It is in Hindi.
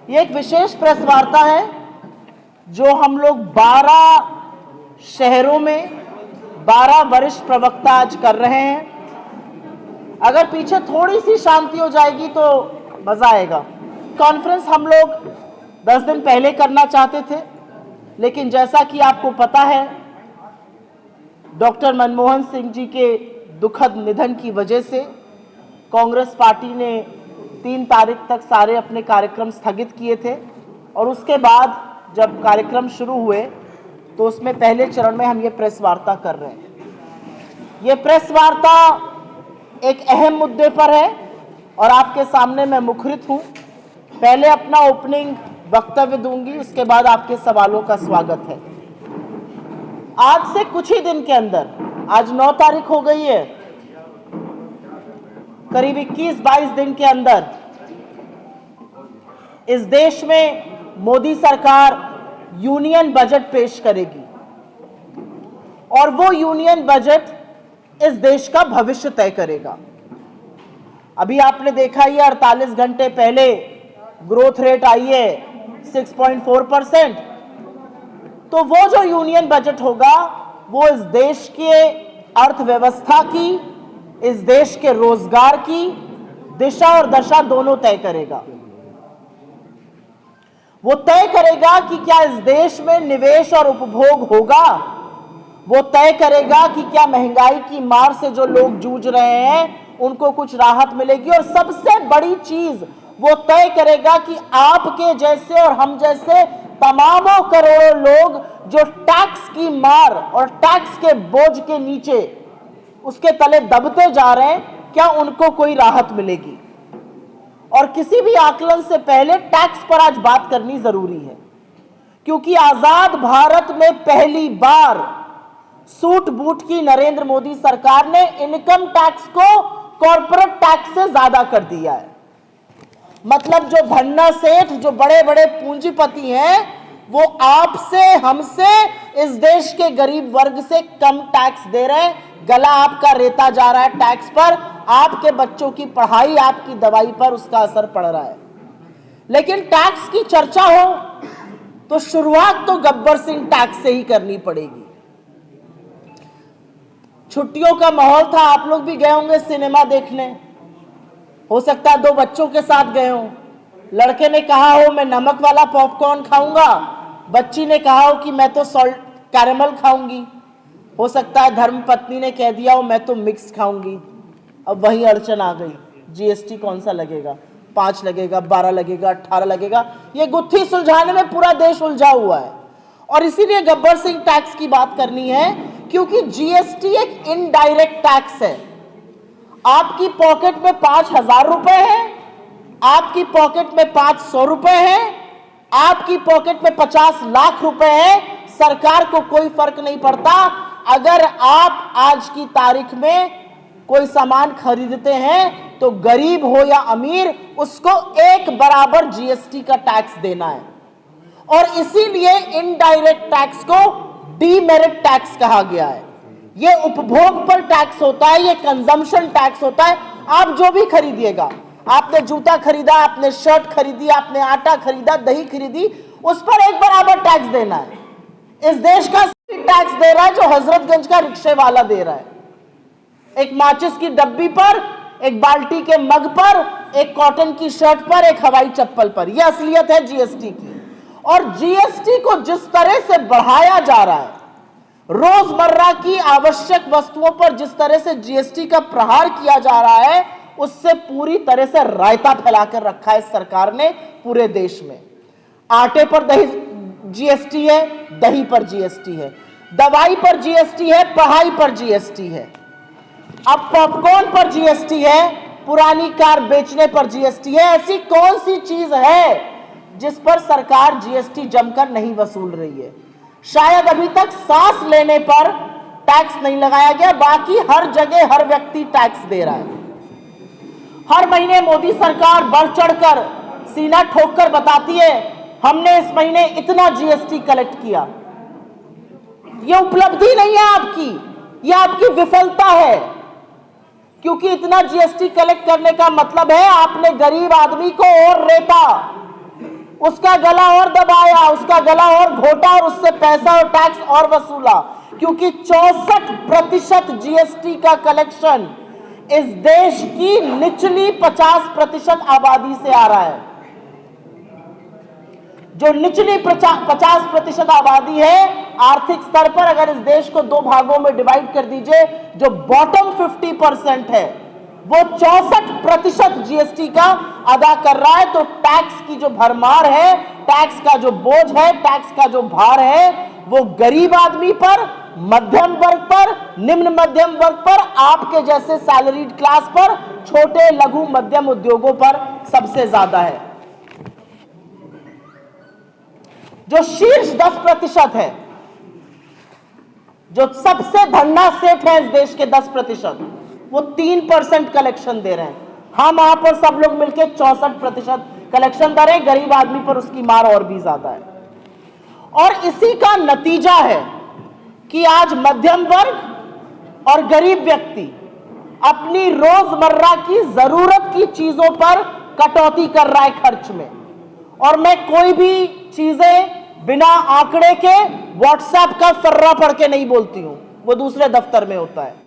ये एक विशेष प्रेस वार्ता है जो हम लोग 12 शहरों में 12 वरिष्ठ प्रवक्ता आज कर रहे हैं। अगर पीछे थोड़ी सी शांति हो जाएगी तो मजा आएगा। कॉन्फ्रेंस हम लोग 10 दिन पहले करना चाहते थे, लेकिन जैसा कि आपको पता है डॉक्टर मनमोहन सिंह जी के दुखद निधन की वजह से कांग्रेस पार्टी ने 3 तारीख तक सारे अपने कार्यक्रम स्थगित किए थे और उसके बाद जब कार्यक्रम शुरू हुए तो उसमें पहले चरण में हम ये प्रेस वार्ता कर रहे हैं। ये प्रेस वार्ता एक अहम मुद्दे पर है और आपके सामने मैं मुखरित हूँ। पहले अपना ओपनिंग वक्तव्य दूंगी, उसके बाद आपके सवालों का स्वागत है। आज से कुछ ही दिन के अंदर, आज 9 तारीख हो गई है, करीब 21-22 दिन के अंदर इस देश में मोदी सरकार यूनियन बजट पेश करेगी और वो यूनियन बजट इस देश का भविष्य तय करेगा। अभी आपने देखा ही 48 घंटे पहले ग्रोथ रेट आई है 6.4%। तो वो जो यूनियन बजट होगा वो इस देश के अर्थव्यवस्था की, इस देश के रोजगार की दिशा और दशा दोनों तय करेगा। वो तय करेगा कि क्या इस देश में निवेश और उपभोग होगा। वो तय करेगा कि क्या महंगाई की मार से जो लोग जूझ रहे हैं उनको कुछ राहत मिलेगी। और सबसे बड़ी चीज वो तय करेगा कि आपके जैसे और हम जैसे तमामों करोड़ों लोग जो टैक्स की मार और टैक्स के बोझ के नीचे उसके तले दबते जा रहे हैं, क्या उनको कोई राहत मिलेगी। और किसी भी आकलन से पहले टैक्स पर आज बात करनी जरूरी है, क्योंकि आजाद भारत में पहली बार सूट बूट की नरेंद्र मोदी सरकार ने इनकम टैक्स को कॉर्पोरेट टैक्स से ज्यादा कर दिया है। मतलब जो धन्ना सेठ, जो बड़े बड़े पूंजीपति हैं, वो आपसे हमसे इस देश के गरीब वर्ग से कम टैक्स दे रहे हैं। गला आपका रेता जा रहा है टैक्स पर, आपके बच्चों की पढ़ाई, आपकी दवाई पर उसका असर पड़ रहा है। लेकिन टैक्स की चर्चा हो तो शुरुआत तो गब्बर सिंह टैक्स से ही करनी पड़ेगी। छुट्टियों का माहौल था, आप लोग भी गए होंगे सिनेमा देखने, हो सकता है 2 बच्चों के साथ गए हो। लड़के ने कहा हो मैं नमक वाला पॉपकॉर्न खाऊंगा, बच्ची ने कहा हो कि मैं तो सॉल्ट कैरेमल खाऊंगी। हो सकता है धर्मपत्नी ने कह दिया हो मैं तो मिक्स खाऊंगी। अब वही अड़चन आ गई, जीएसटी कौन सा लगेगा, 5 लगेगा, 12 लगेगा, 18 लगेगा। ये गुत्थी सुलझाने में पूरा देश उलझा हुआ है। और इसीलिए गब्बर सिंह टैक्स की बात करनी है, क्योंकि जीएसटी एक इनडायरेक्ट टैक्स है। आपकी पॉकेट में 5,000 रुपए है, आपकी पॉकेट में 500 रुपए है, आपकी पॉकेट में 50 लाख रुपए है, सरकार को कोई फर्क नहीं पड़ता। अगर आप आज की तारीख में कोई सामान खरीदते हैं तो गरीब हो या अमीर, उसको एक बराबर जीएसटी का टैक्स देना है। और इसीलिए इनडायरेक्ट टैक्स को डीमेरिट टैक्स कहा गया है। ये उपभोग पर टैक्स होता है, ये कंजम्पशन टैक्स होता है। आप जो भी खरीदिएगा, आपने जूता खरीदा, आपने शर्ट खरीदी, आपने आटा खरीदा, दही खरीदी, उस पर एक बराबर टैक्स देना है। इस देश का टैक्स दे रहा है जो हजरतगंज का रिक्शे वाला दे रहा है। एक माचिस की डब्बी पर, एक बाल्टी के मग पर, एक कॉटन की शर्ट पर, एक हवाई चप्पल पर। यह असलियत है जीएसटी की। और जीएसटी को जिस तरह से बढ़ाया जा रहा है, रोजमर्रा की आवश्यक वस्तुओं पर जिस तरह से जीएसटी का प्रहार किया जा रहा है, उससे पूरी तरह से रायता फैलाकर रखा है सरकार ने पूरे देश में। आटे पर दही जीएसटी है, दही पर जीएसटी है, दवाई पर जीएसटी है, पढ़ाई पर जीएसटी है, अब पॉपकॉर्न पर जीएसटी है, पुरानी कार बेचने पर जीएसटी है। ऐसी कौन सी चीज है जिस पर सरकार जीएसटी जमकर नहीं वसूल रही है? शायद अभी तक सांस लेने पर टैक्स नहीं लगाया गया, बाकी हर जगह हर व्यक्ति टैक्स दे रहा है। हर महीने मोदी सरकार बढ़ चढ़कर सीना ठोककर बताती है हमने इस महीने इतना जीएसटी कलेक्ट किया। यह उपलब्धि नहीं है आपकी, यह आपकी विफलता है। क्योंकि इतना जीएसटी कलेक्ट करने का मतलब है आपने गरीब आदमी को और रेता, उसका गला और दबाया, उसका गला और घोटा और उससे पैसा और टैक्स और वसूला, क्योंकि 64% जीएसटी का कलेक्शन इस देश की निचली 50% आबादी से आ रहा है। जो निचली 50% आबादी है, आर्थिक स्तर पर अगर इस देश को दो भागों में डिवाइड कर दीजिए, जो बॉटम 50% है वो 64% जीएसटी का अदा कर रहा है। तो टैक्स की जो भरमार है, टैक्स का जो बोझ है, टैक्स का जो भार है, वो गरीब आदमी पर, मध्यम वर्ग पर, निम्न मध्यम वर्ग पर, आपके जैसे सैलरीड क्लास पर, छोटे लघु मध्यम उद्योगों पर सबसे ज्यादा है। जो शीर्ष 10% है, जो सबसे धन्ना सेठ है इस देश के 10%, वो 3% कलेक्शन दे रहे हैं। हम वहां पर सब लोग मिलकर 64% कलेक्शन दे रहे हैं। गरीब आदमी पर उसकी मार और भी ज्यादा है। और इसी का नतीजा है कि आज मध्यम वर्ग और गरीब व्यक्ति अपनी रोजमर्रा की जरूरत की चीजों पर कटौती कर रहा है खर्च में। और मैं कोई भी चीजें बिना आंकड़े के व्हाट्सएप का फर्रा पढ़ के नहीं बोलती हूं, वो दूसरे दफ्तर में होता है।